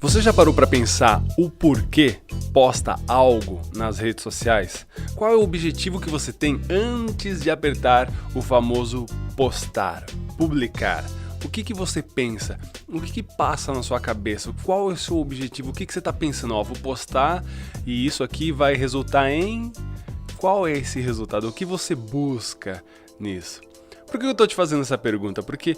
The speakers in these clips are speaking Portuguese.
Você já parou para pensar o porquê posta algo nas redes sociais? Qual é o objetivo que você tem antes de apertar o famoso postar, publicar? O que você pensa? O que passa na sua cabeça? Qual é o seu objetivo? O que você está pensando? Vou postar e isso aqui vai resultar em... Qual é esse resultado? O que você busca nisso? Por que eu estou te fazendo essa pergunta? Porque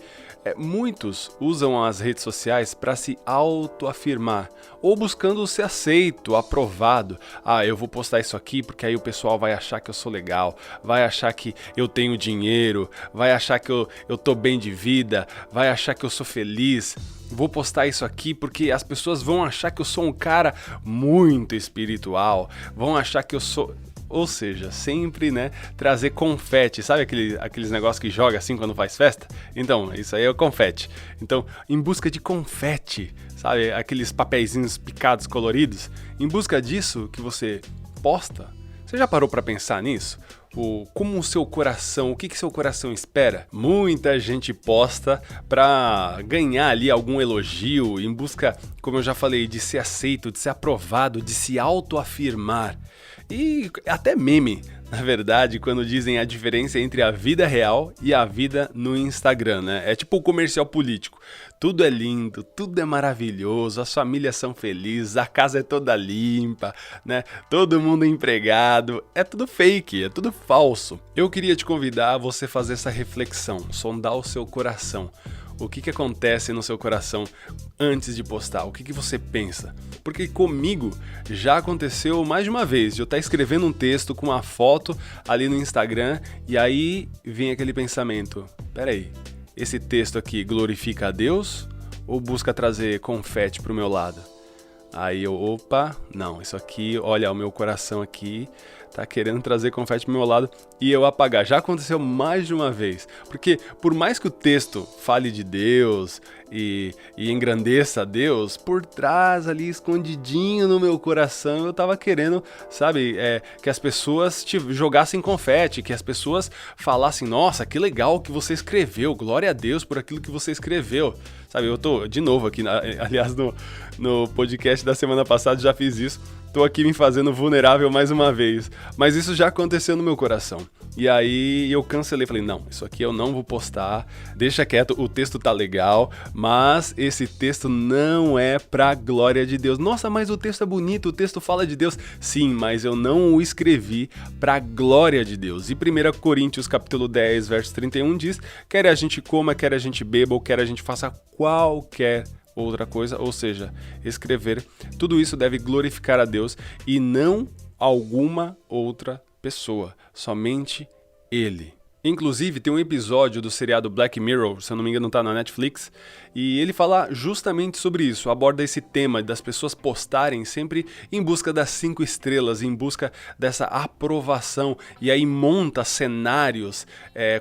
muitos usam as redes sociais para se autoafirmar ou buscando ser aceito, aprovado. Eu vou postar isso aqui porque aí o pessoal vai achar que eu sou legal, vai achar que eu tenho dinheiro, vai achar que eu tô bem de vida, vai achar que eu sou feliz. Vou postar isso aqui porque as pessoas vão achar que eu sou um cara muito espiritual, vão achar que eu sou... Ou seja, sempre, trazer confete. Sabe aqueles negócios que joga assim quando faz festa? Então, isso aí é o confete. Então, em busca de confete, sabe? Aqueles papeizinhos picados coloridos. Em busca disso que você posta, você já parou para pensar nisso? Como o seu coração, o que seu coração espera? Muita gente posta para ganhar ali algum elogio, em busca, como eu já falei, de ser aceito, de ser aprovado, de se autoafirmar. E até meme, na verdade, quando dizem a diferença entre a vida real e a vida no Instagram, né? É tipo o comercial político. Tudo é lindo, tudo é maravilhoso, as famílias são felizes, a casa é toda limpa, né? Todo mundo empregado. É tudo fake, é tudo falso. Eu queria te convidar a você fazer essa reflexão, sondar o seu coração. O que acontece no seu coração antes de postar? O que você pensa? Porque comigo já aconteceu mais de uma vez de eu estar escrevendo um texto com uma foto ali no Instagram e aí vem aquele pensamento, peraí, esse texto aqui glorifica a Deus ou busca trazer confete pro meu lado? Aí eu, não, isso aqui, olha, o meu coração aqui tá querendo trazer confete pro meu lado e eu apagar. Já aconteceu mais de uma vez, porque por mais que o texto fale de Deus e engrandeça a Deus, por trás ali, escondidinho no meu coração, eu tava querendo, sabe, que as pessoas jogassem confete, que as pessoas falassem, nossa, que legal que você escreveu, glória a Deus por aquilo que você escreveu. Sabe, eu tô de novo aqui, aliás, no podcast da semana passada já fiz isso, tô aqui me fazendo vulnerável mais uma vez, mas isso já aconteceu no meu coração. E aí eu cancelei, falei, não, isso aqui eu não vou postar, deixa quieto, o texto tá legal, mas esse texto não é pra glória de Deus. Nossa, mas o texto é bonito, o texto fala de Deus. Sim, mas eu não o escrevi pra glória de Deus. E 1 Coríntios capítulo 10, verso 31 diz, quer a gente coma, quer a gente beba, ou quer a gente faça qualquer outra coisa, ou seja, escrever, tudo isso deve glorificar a Deus e não alguma outra pessoa, somente Ele. Inclusive, tem um episódio do seriado Black Mirror, se eu não me engano tá na Netflix, e ele fala justamente sobre isso, aborda esse tema das pessoas postarem sempre em busca das 5 estrelas, em busca dessa aprovação, e aí monta cenários,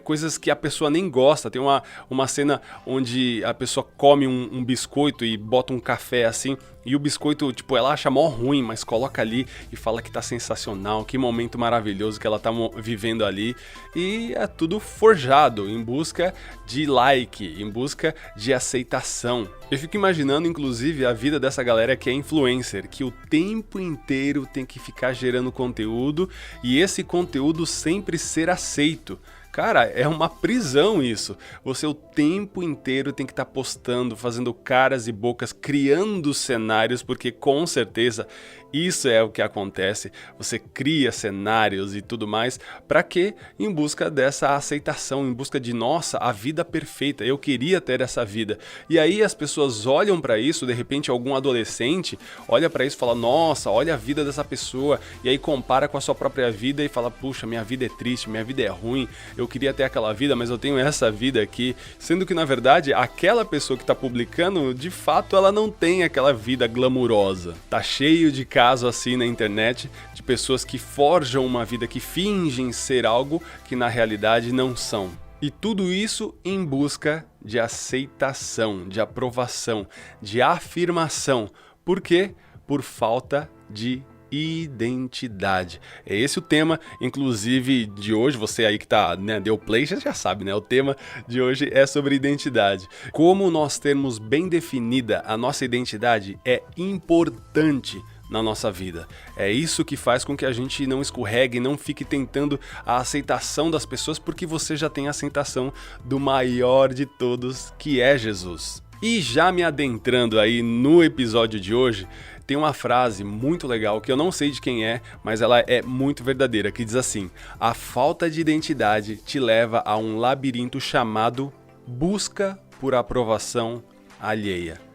coisas que a pessoa nem gosta. Tem uma cena onde a pessoa come um biscoito e bota um café assim, e o biscoito, ela acha mó ruim, mas coloca ali e fala que tá sensacional, que momento maravilhoso que ela tá vivendo ali. E é tudo forjado, em busca de like, em busca de aceitação. Eu fico imaginando, inclusive, a vida dessa galera que é influencer, que o tempo inteiro tem que ficar gerando conteúdo e esse conteúdo sempre ser aceito. Cara, é uma prisão isso. Você o tempo inteiro tem que estar postando, fazendo caras e bocas, criando cenários, porque com certeza isso é o que acontece. Você cria cenários e tudo mais, para quê? Em busca dessa aceitação, em busca de, nossa, a vida perfeita, eu queria ter essa vida. E aí as pessoas olham para isso, de repente algum adolescente olha para isso e fala, nossa, olha a vida dessa pessoa, e aí compara com a sua própria vida e fala, puxa, minha vida é triste, minha vida é ruim, eu queria ter aquela vida, mas eu tenho essa vida aqui, sendo que na verdade aquela pessoa que está publicando, de fato ela não tem aquela vida glamurosa. Tá cheio de casos assim na internet, de pessoas que forjam uma vida, que fingem ser algo que na realidade não são. E tudo isso em busca de aceitação, de aprovação, de afirmação. Por quê? Por falta de identidade. É esse o tema, inclusive, de hoje. Você aí que tá, deu play, já sabe, né? O tema de hoje é sobre identidade. Como nós termos bem definida a nossa identidade é importante na nossa vida. É isso que faz com que a gente não escorregue, não fique tentando a aceitação das pessoas, porque você já tem a aceitação do maior de todos, que é Jesus. E já me adentrando aí no episódio de hoje, tem uma frase muito legal que eu não sei de quem é, mas ela é muito verdadeira, que diz assim: a falta de identidade te leva a um labirinto chamado busca por aprovação alheia.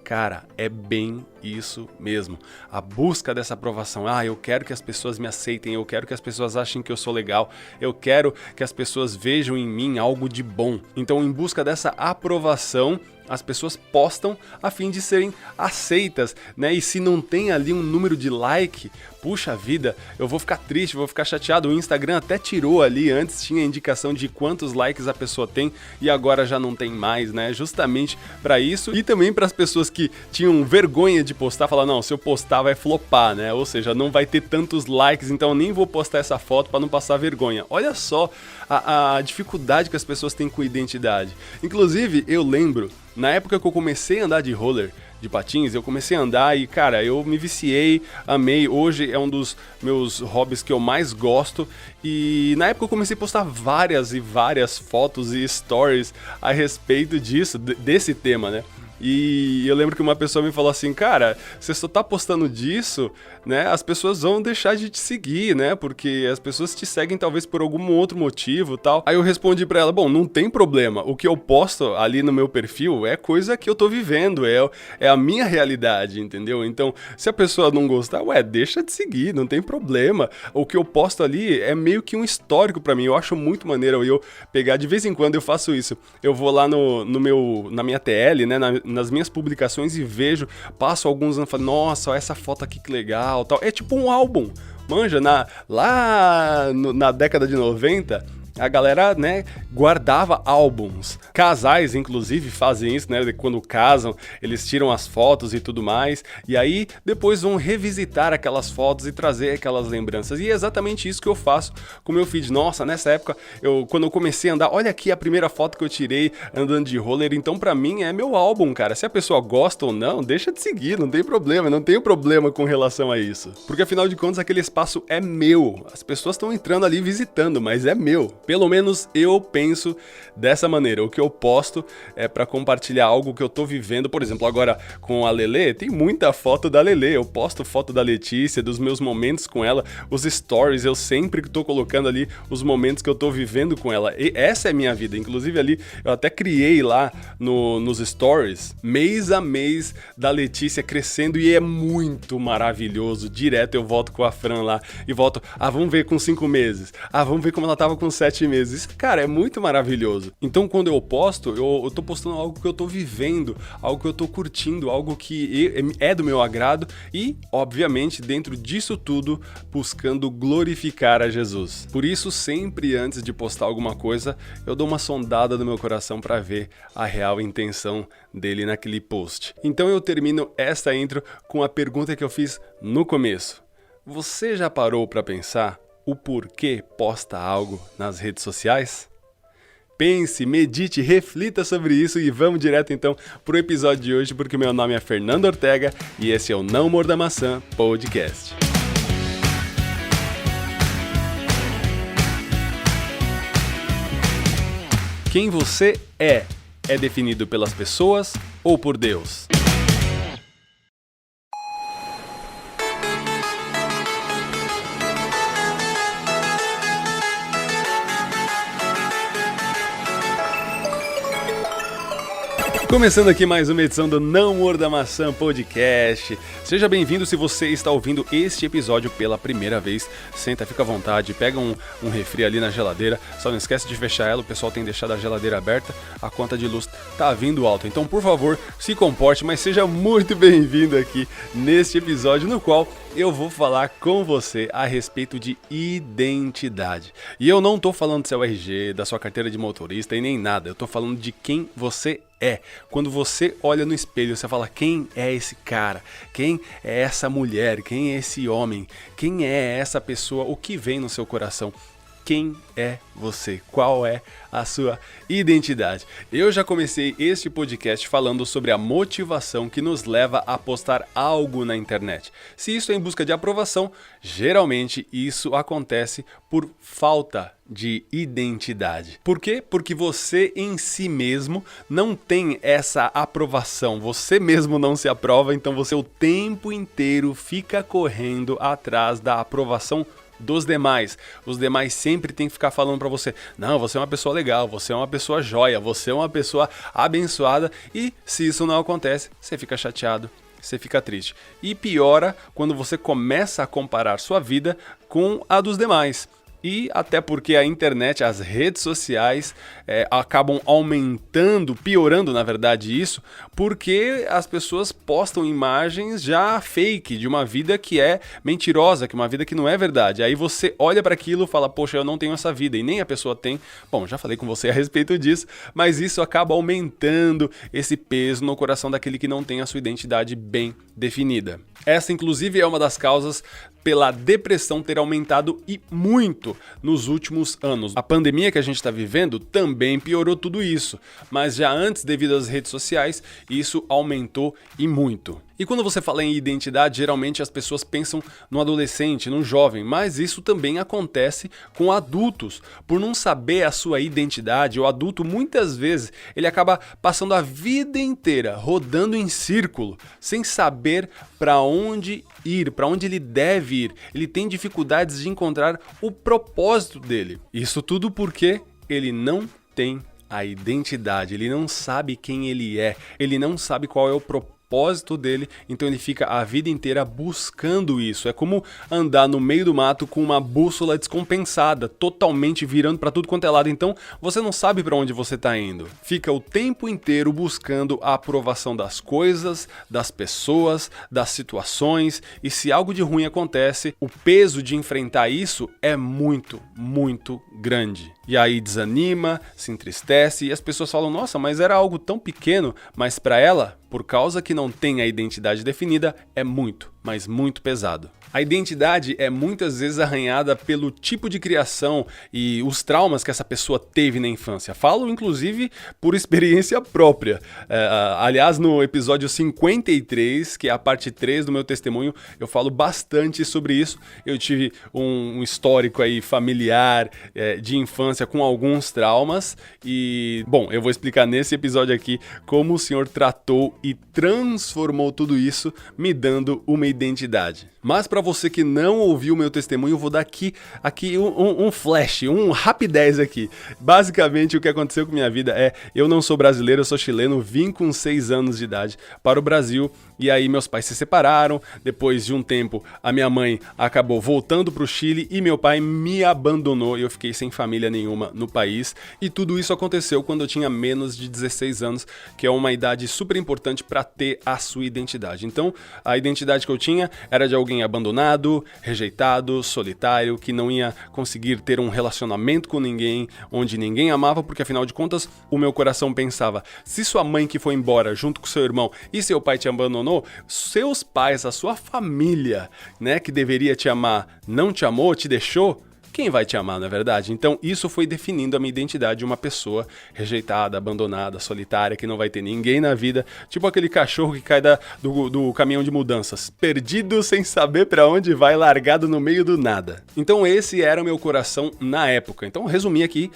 Cara, é bem isso mesmo. A busca dessa aprovação. Eu quero que as pessoas me aceitem, eu quero que as pessoas achem que eu sou legal, eu quero que as pessoas vejam em mim algo de bom. Então, em busca dessa aprovação, as pessoas postam a fim de serem aceitas, né? E se não tem ali um número de like, puxa vida, eu vou ficar triste, vou ficar chateado. O Instagram até tirou ali, antes tinha indicação de quantos likes a pessoa tem e agora já não tem mais, né? Justamente para isso e também para as pessoas que tinham vergonha de postar, falar, não, se eu postar vai flopar, né? Ou seja, não vai ter tantos likes, então eu nem vou postar essa foto para não passar vergonha. Olha só a dificuldade que as pessoas têm com identidade. Inclusive, eu lembro, na época que eu comecei a andar de roller, de patins, eu comecei a andar e, cara, eu me viciei, amei. Hoje é um dos meus hobbies que eu mais gosto. E na época eu comecei a postar várias e várias fotos e stories a respeito disso, desse tema, né? E eu lembro que uma pessoa me falou assim, cara, você só tá postando disso, né? As pessoas vão deixar de te seguir, né? Porque as pessoas te seguem talvez por algum outro motivo e tal. Aí eu respondi pra ela, bom, não tem problema. O que eu posto ali no meu perfil é coisa que eu tô vivendo, é a minha realidade, entendeu? Então, se a pessoa não gostar, deixa de seguir, não tem problema. O que eu posto ali é meio que um histórico pra mim. Eu acho muito maneiro eu pegar, de vez em quando eu faço isso. Eu vou lá na minha TL, né? Nas minhas publicações e vejo, passo alguns anos e falo, nossa, olha essa foto aqui que legal, tal. É tipo um álbum, manja, na década de 90, a galera, né, guardava álbuns. Casais, inclusive, fazem isso, né, quando casam, eles tiram as fotos e tudo mais, e aí depois vão revisitar aquelas fotos e trazer aquelas lembranças. E é exatamente isso que eu faço com o meu feed. Nossa, nessa época, quando eu comecei a andar, olha aqui a primeira foto que eu tirei andando de roller, então pra mim é meu álbum, cara. Se a pessoa gosta ou não, deixa de seguir, não tem problema, não tenho problema com relação a isso. Porque afinal de contas, aquele espaço é meu. As pessoas estão entrando ali visitando, mas é meu. Pelo menos eu penso dessa maneira. O que eu posto é pra compartilhar algo que eu tô vivendo. Por exemplo, agora com a Lelê, tem muita foto da Lelê. Eu posto foto da Letícia, dos meus momentos com ela. Os stories, eu sempre tô colocando ali os momentos que eu tô vivendo com ela. E essa é a minha vida. Inclusive ali, eu até criei lá nos stories, mês a mês da Letícia crescendo e é muito maravilhoso. Direto eu volto com a Fran lá e volto, vamos ver com 5 meses. Vamos ver como ela tava com 7 meses. Isso, cara, é muito maravilhoso. Então, quando eu posto, eu tô postando algo que eu tô vivendo, algo que eu tô curtindo, algo que é do meu agrado e, obviamente, dentro disso tudo, buscando glorificar a Jesus. Por isso, sempre antes de postar alguma coisa, eu dou uma sondada no meu coração para ver a real intenção dele naquele post. Então, eu termino esta intro com a pergunta que eu fiz no começo. Você já parou para pensar o porquê posta algo nas redes sociais? Pense, medite, reflita sobre isso e vamos direto então pro episódio de hoje, porque meu nome é Fernando Ortega e esse é o Não Morda Maçã Podcast. Quem você é definido pelas pessoas ou por Deus? Começando aqui mais uma edição do Não Morda Maçã Podcast. Seja bem-vindo se você está ouvindo este episódio pela primeira vez. Senta, fica à vontade, pega um refri ali na geladeira. Só não esquece de fechar ela, o pessoal tem deixado a geladeira aberta. A conta de luz tá vindo alta. Então, por favor, se comporte, mas seja muito bem-vindo aqui neste episódio no qual eu vou falar com você a respeito de identidade. E eu não tô falando do seu RG, da sua carteira de motorista e nem nada. Eu tô falando de quem você é. é. Quando você olha no espelho, você fala, quem é esse cara? Quem é essa mulher? Quem é esse homem? Quem é essa pessoa? O que vem no seu coração? Quem é você? Qual é a sua identidade? Eu já comecei este podcast falando sobre a motivação que nos leva a postar algo na internet. Se isso é em busca de aprovação, geralmente isso acontece por falta de identidade. Por quê? Porque você em si mesmo não tem essa aprovação. Você mesmo não se aprova, então você o tempo inteiro fica correndo atrás da aprovação dos demais. Os demais sempre tem que ficar falando pra você, não, você é uma pessoa legal, você é uma pessoa joia, você é uma pessoa abençoada, e se isso não acontece, você fica chateado, você fica triste. E piora quando você começa a comparar sua vida com a dos demais. E até porque a internet, as redes sociais acabam aumentando, piorando na verdade isso, porque as pessoas postam imagens já fake de uma vida que é mentirosa, que é uma vida que não é verdade. Aí você olha para aquilo e fala, poxa, eu não tenho essa vida, e nem a pessoa tem. Bom, já falei com você a respeito disso, mas isso acaba aumentando esse peso no coração daquele que não tem a sua identidade bem definida. Essa, inclusive, é uma das causas pela depressão ter aumentado e muito nos últimos anos. A pandemia que a gente está vivendo também piorou tudo isso, mas já antes, devido às redes sociais, isso aumentou e muito. E quando você fala em identidade, geralmente as pessoas pensam no adolescente, no jovem, mas isso também acontece com adultos. Por não saber a sua identidade, o adulto muitas vezes ele acaba passando a vida inteira rodando em círculo, sem saber para onde ir, para onde ele deve ir. Ele tem dificuldades de encontrar o propósito dele. Isso tudo porque ele não tem a identidade, ele não sabe quem ele é, ele não sabe qual é o propósito dele, então ele fica a vida inteira buscando isso. É como andar no meio do mato com uma bússola descompensada, totalmente virando para tudo quanto é lado, então você não sabe para onde você está indo. Fica o tempo inteiro buscando a aprovação das coisas, das pessoas, das situações, e se algo de ruim acontece, o peso de enfrentar isso é muito, muito grande. E aí desanima, se entristece, e as pessoas falam, nossa, mas era algo tão pequeno, mas para ela, por causa que não tem a identidade definida, é muito, mas muito pesado. A identidade é muitas vezes arranhada pelo tipo de criação e os traumas que essa pessoa teve na infância. Falo, inclusive, por experiência própria. Aliás, no episódio 53, que é a parte 3 do meu testemunho, eu falo bastante sobre isso. Eu tive um histórico aí familiar de infância com alguns traumas e, bom, eu vou explicar nesse episódio aqui como o Senhor tratou e transformou tudo isso, me dando uma identidade. Mas para você que não ouviu o meu testemunho, eu vou dar aqui um flash, um rapidez aqui. Basicamente, o que aconteceu com minha vida é, eu não sou brasileiro, eu sou chileno, vim com 6 anos de idade para o Brasil, e aí meus pais se separaram. Depois de um tempo, a minha mãe acabou voltando para o Chile e meu pai me abandonou e eu fiquei sem família nenhuma no país. E tudo isso aconteceu quando eu tinha menos de 16 anos, que é uma idade super importante para ter a sua identidade. Então, a identidade que eu tinha era de alguém abandonado, rejeitado, solitário, que não ia conseguir ter um relacionamento com ninguém, onde ninguém amava, porque afinal de contas, o meu coração pensava, se sua mãe que foi embora junto com seu irmão e seu pai te abandonou, seus pais, a sua família, né, que deveria te amar, não te amou, te deixou, quem vai te amar, não é verdade? Então isso foi definindo a minha identidade de uma pessoa rejeitada, abandonada, solitária, que não vai ter ninguém na vida, tipo aquele cachorro que cai do caminhão de mudanças, perdido sem saber pra onde vai, largado no meio do nada. Então esse era o meu coração na época. Então resumi aqui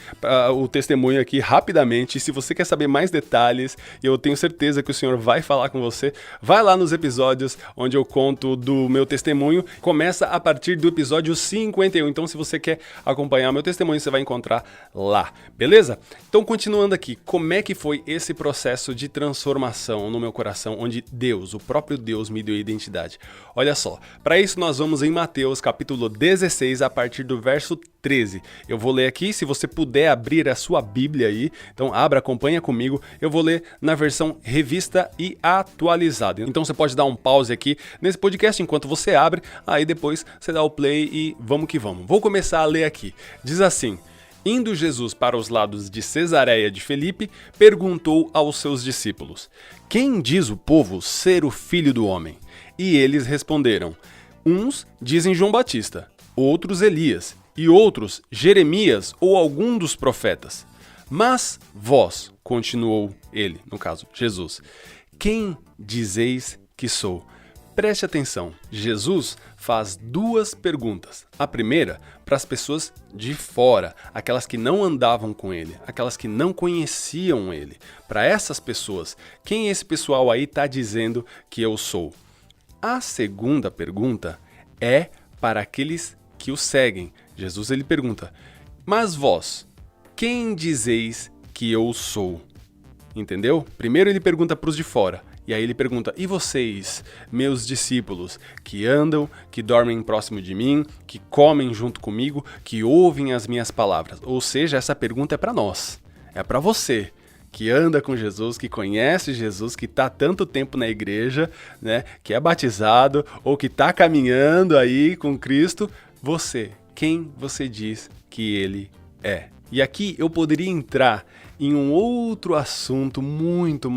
o testemunho aqui rapidamente. Se você quer saber mais detalhes, eu tenho certeza que o Senhor vai falar com você, vai lá nos episódios onde eu conto do meu testemunho. Começa a partir do episódio 51. Então se você quer acompanhar meu testemunho, você vai encontrar lá, beleza? Então, continuando aqui, como é que foi esse processo de transformação no meu coração, onde Deus, o próprio Deus, me deu identidade? Olha só, para isso nós vamos em Mateus capítulo 16, a partir do verso 13. Eu vou ler aqui, se você puder abrir a sua Bíblia aí, então abra, acompanha comigo, eu vou ler na versão revista e atualizada. Então você pode dar um pause aqui nesse podcast enquanto você abre, aí depois você dá o play e vamos que vamos. Vou começar a ler aqui. Diz assim: Indo Jesus para os lados de Cesareia de Filipe, perguntou aos seus discípulos: Quem diz o povo ser o Filho do Homem? E eles responderam: Uns dizem João Batista, outros Elias, e outros Jeremias ou algum dos profetas. Mas vós, continuou ele, no caso, Jesus, quem dizeis que sou? Preste atenção, Jesus faz duas perguntas. A primeira, para as pessoas de fora, aquelas que não andavam com ele, aquelas que não conheciam ele. Para essas pessoas, quem esse pessoal aí está dizendo que eu sou? A segunda pergunta é para aqueles que o seguem. Jesus ele pergunta, mas vós, quem dizeis que eu sou? Entendeu? Primeiro ele pergunta para os de fora. E aí ele pergunta, e vocês, meus discípulos, que andam, que dormem próximo de mim, que comem junto comigo, que ouvem as minhas palavras? Ou seja, essa pergunta é para nós, é para você, que anda com Jesus, que conhece Jesus, que está tanto tempo na igreja, né, que é batizado ou que está caminhando aí com Cristo. Você, quem você diz que ele é? E aqui eu poderia entrar em um outro assunto muito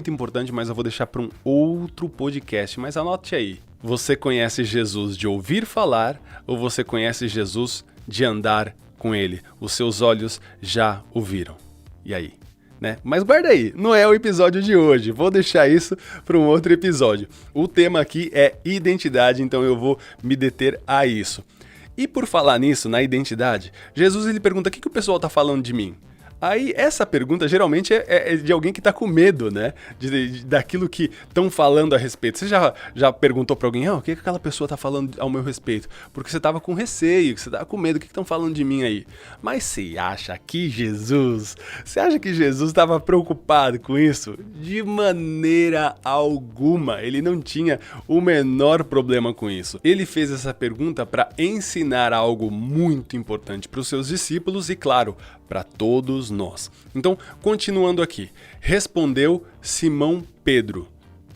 importante, mas eu vou deixar para um outro podcast. Mas anote aí, você conhece Jesus de ouvir falar ou você conhece Jesus de andar com ele? Os seus olhos já o viram. E aí? Né? Mas guarda aí, não é o episódio de hoje, vou deixar isso para um outro episódio. O tema aqui é identidade, então eu vou me deter a isso. E por falar nisso, na identidade, Jesus ele pergunta, o que o pessoal está falando de mim? Aí essa pergunta geralmente é de alguém que está com medo, né? Daquilo que estão falando a respeito. Você já perguntou para alguém, o que aquela pessoa está falando ao meu respeito? Porque você estava com receio, você estava com medo, o que estão falando de mim aí? Mas você acha que Jesus estava preocupado com isso? De maneira alguma, ele não tinha o menor problema com isso. Ele fez essa pergunta para ensinar algo muito importante para os seus discípulos e, claro, para todos nós. Então, continuando aqui, respondeu Simão Pedro,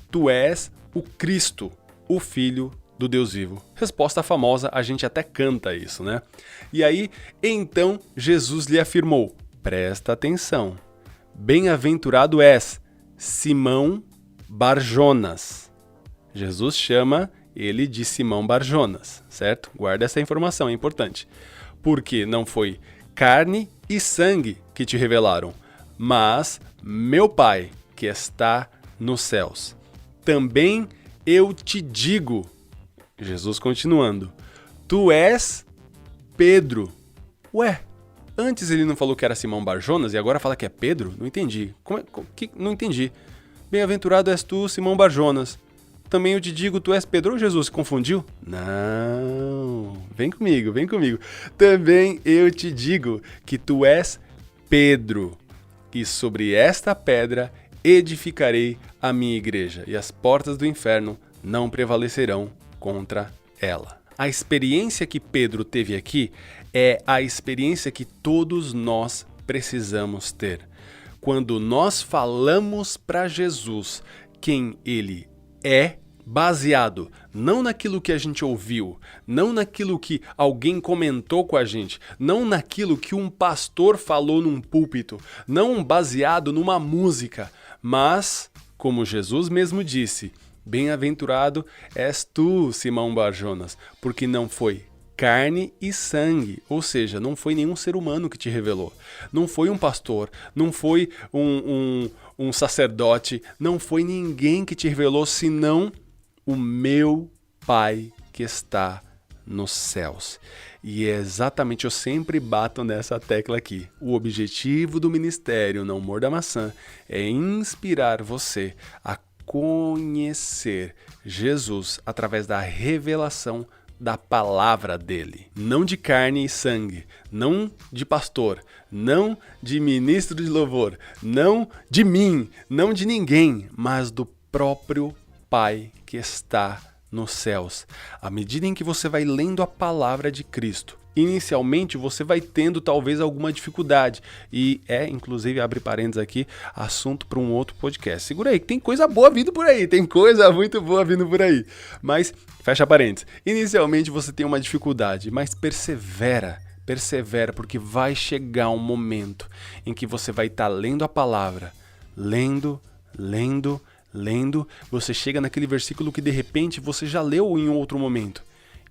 tu és o Cristo, o Filho do Deus vivo. Resposta famosa, a gente até canta isso, né? E aí, então, Jesus lhe afirmou, presta atenção, bem-aventurado és, Simão Barjonas. Jesus chama ele de Simão Barjonas, certo? Guarda essa informação, é importante. Porque não foi carne e sangue que te revelaram, mas meu Pai que está nos céus. Também eu te digo, Jesus continuando, tu és Pedro. Ué, antes ele não falou que era Simão Barjonas e agora fala que é Pedro? Não entendi. Não entendi. Bem-aventurado és tu, Simão Barjonas. Também eu te digo, tu és Pedro. Ou Jesus se confundiu? Não, vem comigo. Também eu te digo que tu és Pedro, e sobre esta pedra edificarei a minha igreja, e as portas do inferno não prevalecerão contra ela. A experiência que Pedro teve aqui é a experiência que todos nós precisamos ter. Quando nós falamos para Jesus quem ele é, baseado não naquilo que a gente ouviu, não naquilo que alguém comentou com a gente, não naquilo que um pastor falou num púlpito, não baseado numa música, mas, como Jesus mesmo disse, bem-aventurado és tu, Simão Barjonas, porque não foi carne e sangue, ou seja, não foi nenhum ser humano que te revelou, não foi um pastor, não foi um sacerdote, não foi ninguém que te revelou, senão o meu Pai que está nos céus. E é exatamente, eu sempre bato nessa tecla aqui. O objetivo do ministério Não Morda a Maçã é inspirar você a conhecer Jesus através da revelação da palavra dele. Não de carne e sangue, não de pastor, não de ministro de louvor, não de mim, não de ninguém, mas do próprio Pai que está nos céus. À medida em que você vai lendo a palavra de Cristo, inicialmente você vai tendo talvez alguma dificuldade e inclusive, abre parênteses aqui, assunto para um outro podcast. Segura aí, que tem coisa boa vindo por aí, tem coisa muito boa vindo por aí. Mas, fecha parênteses, inicialmente você tem uma dificuldade, mas persevera persevera, porque vai chegar um momento em que você vai estar lendo a palavra, lendo, você chega naquele versículo que de repente você já leu em outro momento.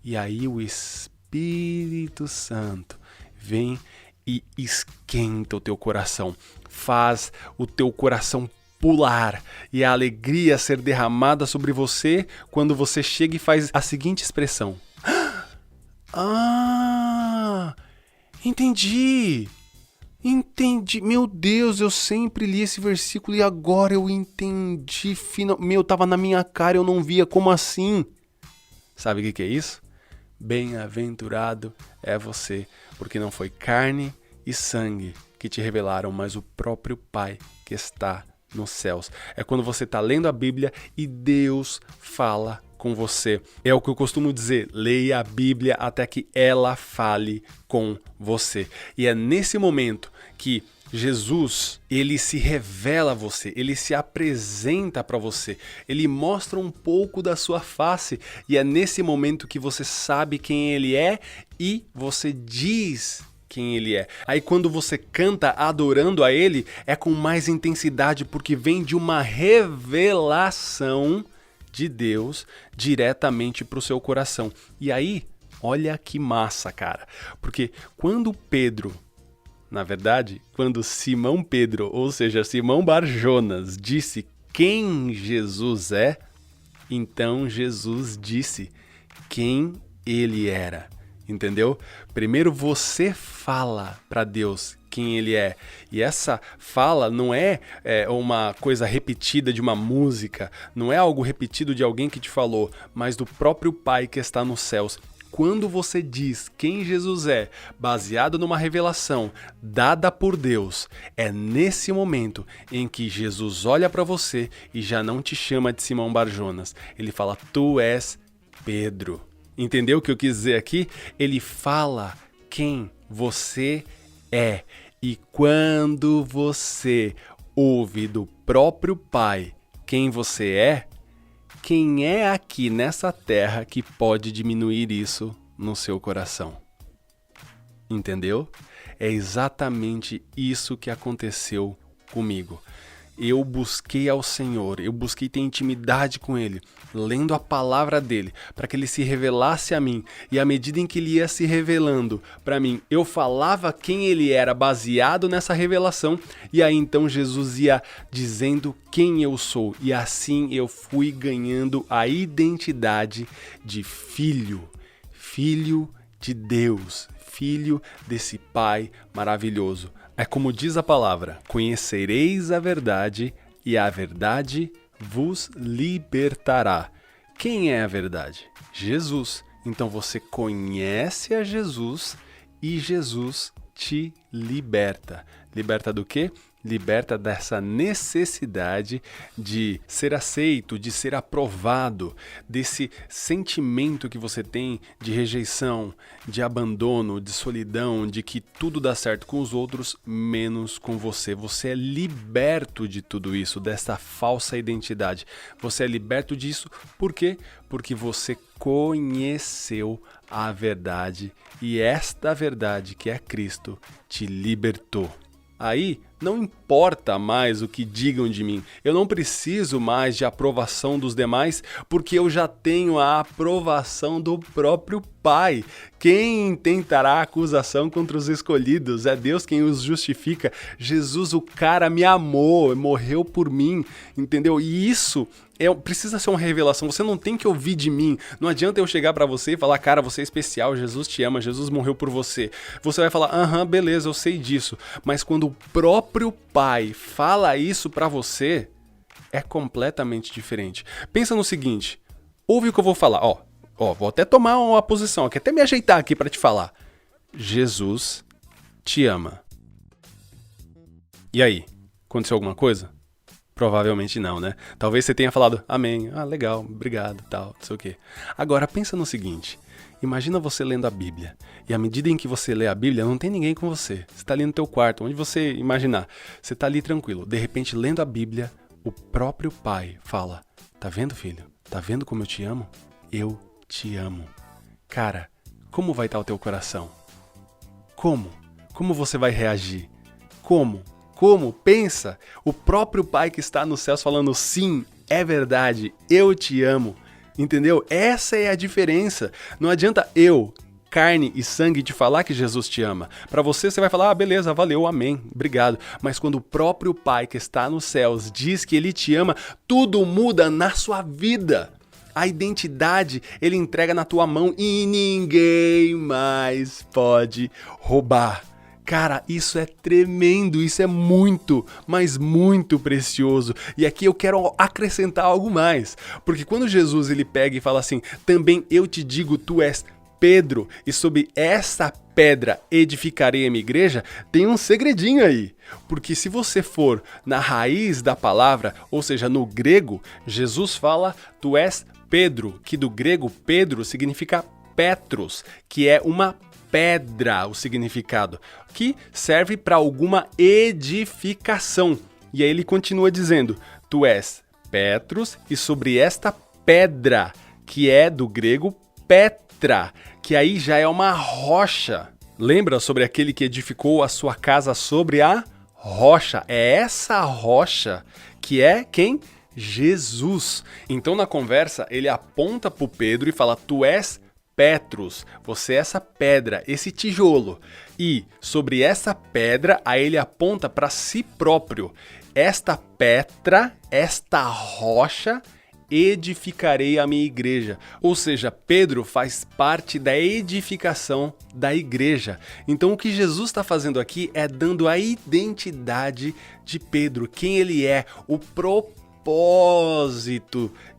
E aí o Espírito Santo vem e esquenta o teu coração, faz o teu coração pular e a alegria ser derramada sobre você quando você chega e faz a seguinte expressão: Ah, entendi! Entendi, meu Deus, eu sempre li esse versículo e agora eu entendi. Tava na minha cara, eu não via, como assim? Sabe o que é isso? Bem-aventurado é você, porque não foi carne e sangue que te revelaram, mas o próprio Pai que está nos céus. É quando você está lendo a Bíblia e Deus fala com você. É o que eu costumo dizer, leia a Bíblia até que ela fale com você. E é nesse momento que Jesus, ele se revela a você, ele se apresenta para você, ele mostra um pouco da sua face e é nesse momento que você sabe quem ele é e você diz quem ele é. Aí quando você canta adorando a ele, é com mais intensidade porque vem de uma revelação de Deus diretamente para o seu coração. E aí, olha que massa, cara, porque quando Simão Pedro, ou seja, Simão Barjonas, disse quem Jesus é, então Jesus disse quem ele era, entendeu? Primeiro você fala para Deus quem ele é, e essa fala não é uma coisa repetida de uma música, não é algo repetido de alguém que te falou, mas do próprio Pai que está nos céus. Quando você diz quem Jesus é, baseado numa revelação dada por Deus, é nesse momento em que Jesus olha para você e já não te chama de Simão Barjonas. Ele fala, tu és Pedro. Entendeu o que eu quis dizer aqui? Ele fala quem você é. E quando você ouve do próprio Pai quem você é, quem é aqui nessa terra que pode diminuir isso no seu coração? Entendeu? É exatamente isso que aconteceu comigo. Eu busquei ao Senhor, eu busquei ter intimidade com Ele, lendo a palavra dEle, para que Ele se revelasse a mim. E à medida em que Ele ia se revelando para mim, eu falava quem Ele era baseado nessa revelação. E aí então Jesus ia dizendo quem eu sou. E assim eu fui ganhando a identidade de filho de Deus, filho desse Pai maravilhoso. É como diz a palavra, conhecereis a verdade e a verdade vos libertará. Quem é a verdade? Jesus. Então você conhece a Jesus e Jesus te liberta. Liberta do quê? Liberta dessa necessidade de ser aceito, de ser aprovado, desse sentimento que você tem de rejeição, de abandono, de solidão, de que tudo dá certo com os outros, menos com você. Você é liberto de tudo isso, dessa falsa identidade. Você é liberto disso, por quê? Porque você conheceu a verdade e esta verdade, que é Cristo, te libertou. Aí não importa mais o que digam de mim, eu não preciso mais de aprovação dos demais, porque eu já tenho a aprovação do próprio Pai. Quem intentará acusação contra os escolhidos? É Deus quem os justifica. Jesus, o cara, me amou, morreu por mim, entendeu? E isso precisa ser uma revelação, você não tem que ouvir de mim. Não adianta eu chegar pra você e falar, cara, você é especial, Jesus te ama, Jesus morreu por você. Você vai falar, aham, beleza, eu sei disso. Mas quando o próprio Pai fala isso pra você, é completamente diferente. Pensa no seguinte, ouve o que eu vou falar, ó, vou até tomar uma posição aqui, até me ajeitar aqui pra te falar. Jesus te ama. E aí, aconteceu alguma coisa? Provavelmente não, né? Talvez você tenha falado, amém, legal, obrigado, tal, não sei o quê. Agora, pensa no seguinte, imagina você lendo a Bíblia, e à medida em que você lê a Bíblia, não tem ninguém com você. Você está ali no teu quarto, onde você imaginar, você está ali tranquilo. De repente, lendo a Bíblia, o próprio Pai fala, tá vendo, filho? Tá vendo como eu te amo? Eu te amo. Cara, como vai estar o teu coração? Como? Como você vai reagir? Como? Como? Pensa! O próprio Pai que está nos céus falando, sim, é verdade, eu te amo. Entendeu? Essa é a diferença. Não adianta eu, carne e sangue, te falar que Jesus te ama. Para você vai falar, ah, beleza, valeu, amém, obrigado. Mas quando o próprio Pai que está nos céus diz que Ele te ama, tudo muda na sua vida. A identidade Ele entrega na tua mão e ninguém mais pode roubar. Cara, isso é tremendo, isso é muito, mas muito precioso. E aqui eu quero acrescentar algo mais. Porque quando Jesus ele pega e fala assim, também eu te digo, tu és Pedro, e sobre essa pedra edificarei a minha igreja, tem um segredinho aí. Porque se você for na raiz da palavra, ou seja, no grego, Jesus fala, tu és Pedro, que do grego Pedro significa Petros, que é uma pedra, o significado, que serve para alguma edificação. E aí ele continua dizendo, tu és Petros, e sobre esta pedra, que é do grego Petra, que aí já é uma rocha. Lembra sobre aquele que edificou a sua casa sobre a rocha? É essa rocha que é quem? Jesus. Então na conversa ele aponta para o Pedro e fala, tu és Petros, você é essa pedra, esse tijolo. E sobre essa pedra, aí ele aponta para si próprio. Esta pedra, esta rocha, edificarei a minha igreja. Ou seja, Pedro faz parte da edificação da igreja. Então o que Jesus está fazendo aqui é dando a identidade de Pedro, quem ele é, o propósito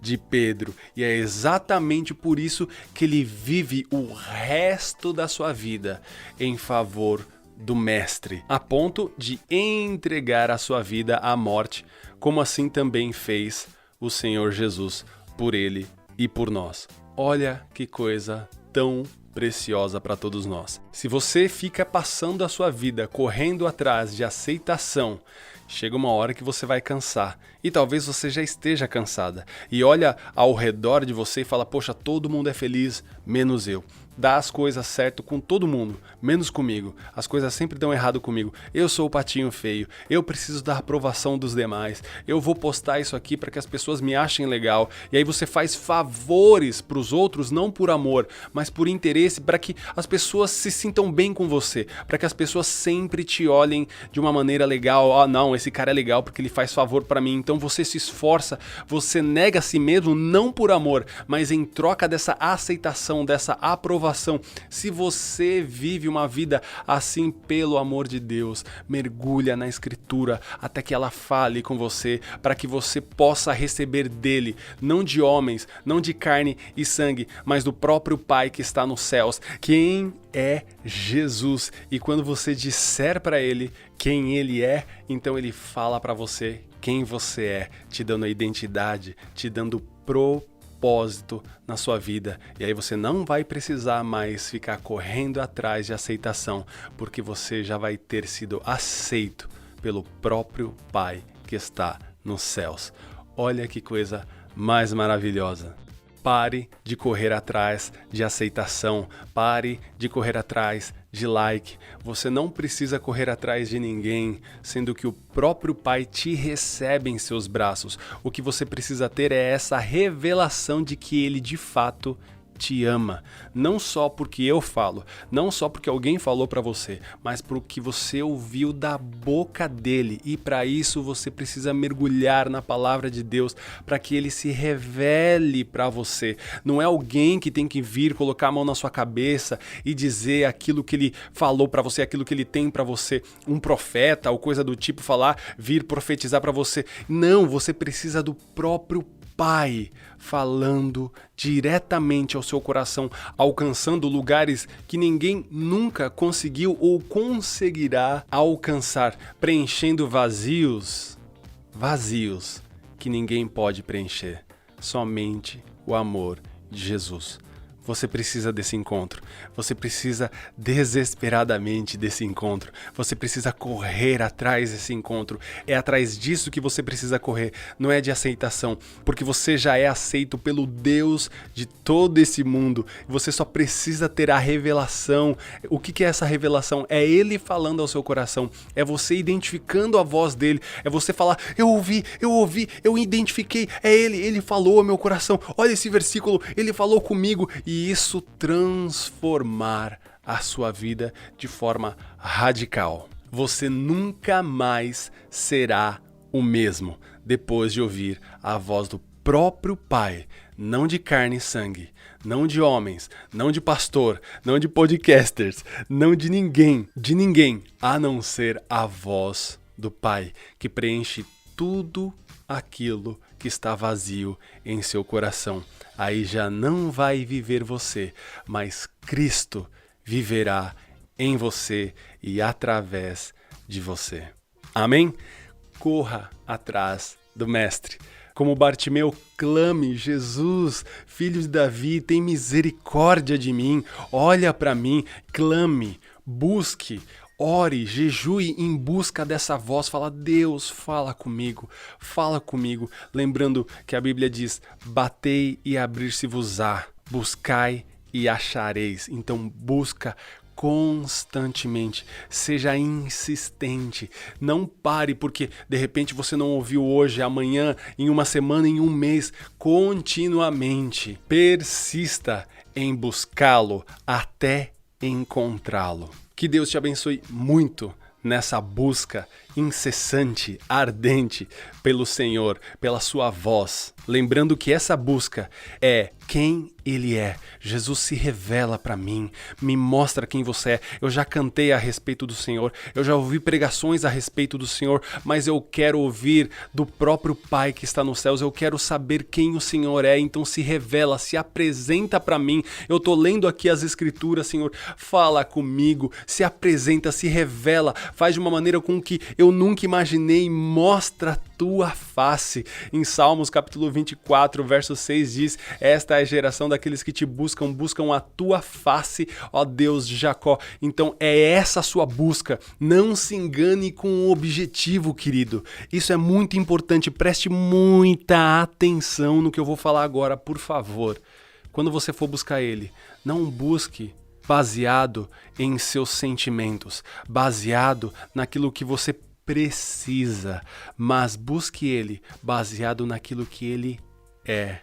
de Pedro, e é exatamente por isso que ele vive o resto da sua vida em favor do Mestre, a ponto de entregar a sua vida à morte, como assim também fez o Senhor Jesus por ele e por nós. Olha que coisa tão preciosa para todos nós. Se você fica passando a sua vida correndo atrás de aceitação, chega uma hora que você vai cansar. E talvez você já esteja cansada. E olha ao redor de você e fala, poxa, todo mundo é feliz, menos eu. Dá as coisas certo com todo mundo, menos comigo. As coisas sempre dão errado comigo. Eu sou o patinho feio. Eu preciso da aprovação dos demais. Eu vou postar isso aqui para que as pessoas me achem legal. E aí você faz favores para os outros, não por amor, mas por interesse, para que as pessoas se sintam bem com você. Para que as pessoas sempre te olhem de uma maneira legal. Ah, não, esse cara é legal porque ele faz favor para mim. Então você se esforça, você nega a si mesmo, não por amor, mas em troca dessa aceitação, dessa aprovação. Se você vive uma vida assim, pelo amor de Deus, mergulha na Escritura até que ela fale com você, para que você possa receber dele, não de homens, não de carne e sangue, mas do próprio Pai que está nos céus. Quem é Jesus? E quando você disser para ele quem ele é, então ele fala para você quem você é, te dando a identidade, te dando propósito na sua vida. E aí você não vai precisar mais ficar correndo atrás de aceitação, porque você já vai ter sido aceito pelo próprio Pai que está nos céus. Olha que coisa mais maravilhosa. Pare de correr atrás de aceitação, pare de correr atrás de like. Você não precisa correr atrás de ninguém, sendo que o próprio Pai te recebe em seus braços. O que você precisa ter é essa revelação de que Ele de fato te ama, não só porque eu falo, não só porque alguém falou para você, mas porque você ouviu da boca dele, e para isso você precisa mergulhar na palavra de Deus para que ele se revele para você. Não é alguém que tem que vir colocar a mão na sua cabeça e dizer aquilo que ele falou para você, aquilo que ele tem para você, um profeta ou coisa do tipo, vir profetizar para você. Não, você precisa do próprio Pai falando diretamente ao seu coração, alcançando lugares que ninguém nunca conseguiu ou conseguirá alcançar, preenchendo vazios que ninguém pode preencher. Somente o amor de Jesus. você precisa desse encontro. Você precisa desesperadamente desse encontro. Você precisa correr atrás desse encontro. É atrás disso que você precisa correr. Não é de aceitação, porque você já é aceito pelo Deus de todo esse mundo. Você só precisa ter a revelação. O que é essa revelação? É Ele falando ao seu coração. É você identificando a voz dele. É você falar, eu ouvi, eu identifiquei. É Ele falou ao meu coração. Olha esse versículo, Ele falou comigo. E isso transformar a sua vida de forma radical. Você nunca mais será o mesmo depois de ouvir a voz do próprio Pai, não de carne e sangue, não de homens, não de pastor, não de podcasters, não de ninguém, a não ser a voz do Pai, que preenche tudo aquilo que está vazio em seu coração. Aí já não vai viver você, mas Cristo viverá em você e através de você. Amém? Corra atrás do Mestre. Como Bartimeu, clame, Jesus, filho de Davi, tem misericórdia de mim, olha para mim, clame, busque, ore, jejue em busca dessa voz, fala, Deus, fala comigo, lembrando que a Bíblia diz, batei e abrir-se-vos-á, buscai e achareis, então busca constantemente, seja insistente, não pare porque de repente você não ouviu hoje, amanhã, em uma semana, em um mês, continuamente, persista em buscá-lo até encontrá-lo. Que Deus te abençoe muito nessa busca incessante, ardente pelo Senhor, pela sua voz. Lembrando que essa busca é quem Ele é. Jesus se revela para mim, me mostra quem você é. Eu já cantei a respeito do Senhor, eu já ouvi pregações a respeito do Senhor, mas eu quero ouvir do próprio Pai que está nos céus, eu quero saber quem o Senhor é, então se revela, se apresenta para mim. Eu tô lendo aqui as Escrituras, Senhor, fala comigo, se apresenta, se revela, faz de uma maneira com que eu nunca imaginei, mostra a tua face. Em Salmos capítulo 24, verso 6 diz, esta é a geração daqueles que te buscam a tua face, ó Deus de Jacó. Então é essa a sua busca, não se engane com o objetivo, querido. Isso é muito importante, preste muita atenção no que eu vou falar agora, por favor. Quando você for buscar Ele, não busque baseado em seus sentimentos, baseado naquilo que você precisa, mas busque Ele baseado naquilo que Ele é.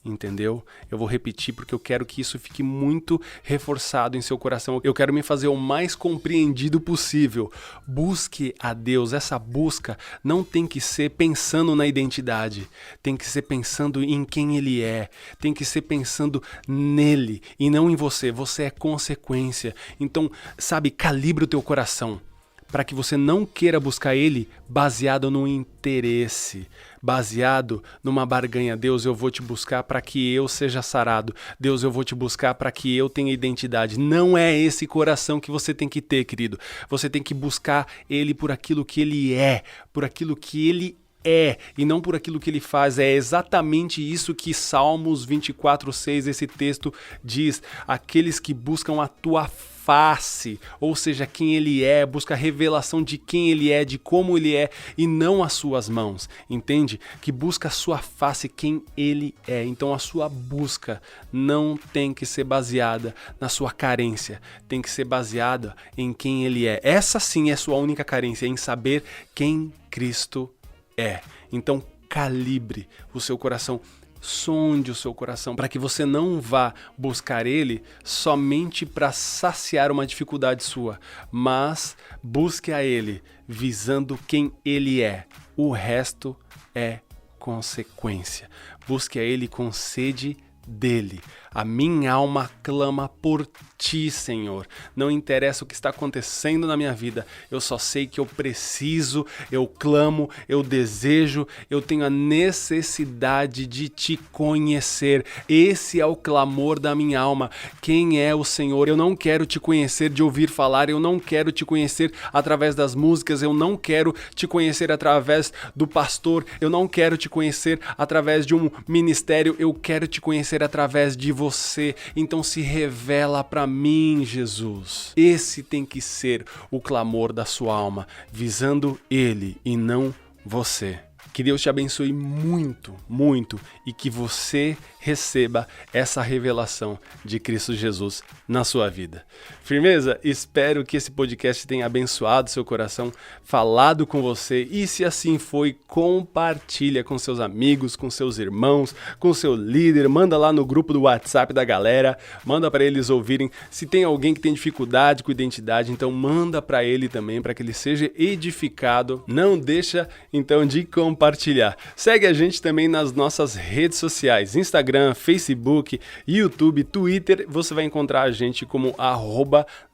Entendeu? Eu vou repetir porque eu quero que isso fique muito reforçado em seu coração. Eu quero me fazer o mais compreendido possível. Busque a Deus. Essa busca não tem que ser pensando na identidade. Tem que ser pensando em quem Ele é. Tem que ser pensando nele e não em você. Você é consequência. Então, sabe, calibre o teu coração para que você não queira buscar Ele baseado no interesse, baseado numa barganha. Deus, eu vou te buscar para que eu seja sarado. Deus, eu vou te buscar para que eu tenha identidade. Não é esse coração que você tem que ter, querido. Você tem que buscar Ele por aquilo que Ele é, por aquilo que Ele é, e não por aquilo que Ele faz. É exatamente isso que Salmos 24:6, esse texto diz. Aqueles que buscam a tua face, ou seja, quem Ele é, busca a revelação de quem Ele é, de como Ele é, e não as suas mãos, entende? Que busca a sua face, quem Ele é. Então a sua busca não tem que ser baseada na sua carência, tem que ser baseada em quem Ele é. Essa sim é a sua única carência, em saber quem Cristo é. Então calibre o seu coração, sonde o seu coração, para que você não vá buscar Ele somente para saciar uma dificuldade sua, mas busque a Ele visando quem Ele é. O resto é consequência. Busque a Ele com sede dele. A minha alma clama por ti, Senhor. Não interessa o que está acontecendo na minha vida, eu só sei que eu preciso, eu clamo, eu desejo, eu tenho a necessidade de te conhecer. Esse é o clamor da minha alma. Quem é o Senhor? Eu não quero te conhecer de ouvir falar, eu não quero te conhecer através das músicas, eu não quero te conhecer através do pastor, eu não quero te conhecer através de um ministério, eu quero te conhecer acontecer através de você. Então se revela para mim, Jesus. Esse tem que ser o clamor da sua alma, visando Ele e não você. Que Deus te abençoe muito, muito e que você receba essa revelação de Cristo Jesus na sua vida. Firmeza? Espero que esse podcast tenha abençoado seu coração, falado com você e se assim foi, compartilha com seus amigos, com seus irmãos, com seu líder, manda lá no grupo do WhatsApp da galera, manda para eles ouvirem. Se tem alguém que tem dificuldade com identidade, então manda para ele também, para que ele seja edificado. Não deixa então de compartilhar. Segue a gente também nas nossas redes sociais, Instagram, Facebook, YouTube, Twitter. Você vai encontrar a gente como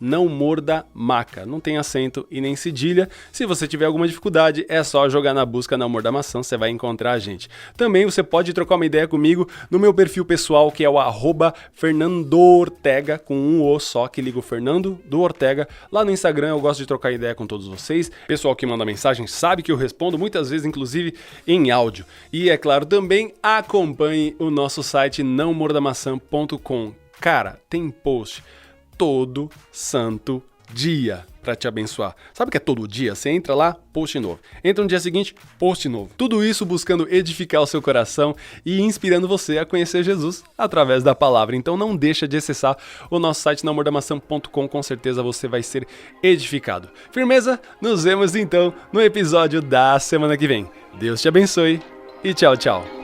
@NãoMordaMaca. Não tem acento e nem cedilha. Se você tiver alguma dificuldade, é só jogar na busca Não Morda Maçã, você vai encontrar a gente. Também você pode trocar uma ideia comigo no meu perfil pessoal, que é o @FernandoOrtega, com um O só, que liga o Fernando do Ortega. Lá no Instagram eu gosto de trocar ideia com todos vocês. Pessoal que manda mensagem sabe que eu respondo, muitas vezes inclusive em áudio. E é claro, também acompanhe o nosso site naomordamaçã.com. Cara, tem post todo santo dia para te abençoar. Sabe o que é todo dia? Você entra lá, post novo. Entra no dia seguinte, post novo. Tudo isso buscando edificar o seu coração e inspirando você a conhecer Jesus através da palavra. Então não deixa de acessar o nosso site naomordamaçã.com, com certeza você vai ser edificado. Firmeza? Nos vemos então no episódio da semana que vem. Deus te abençoe e tchau, tchau.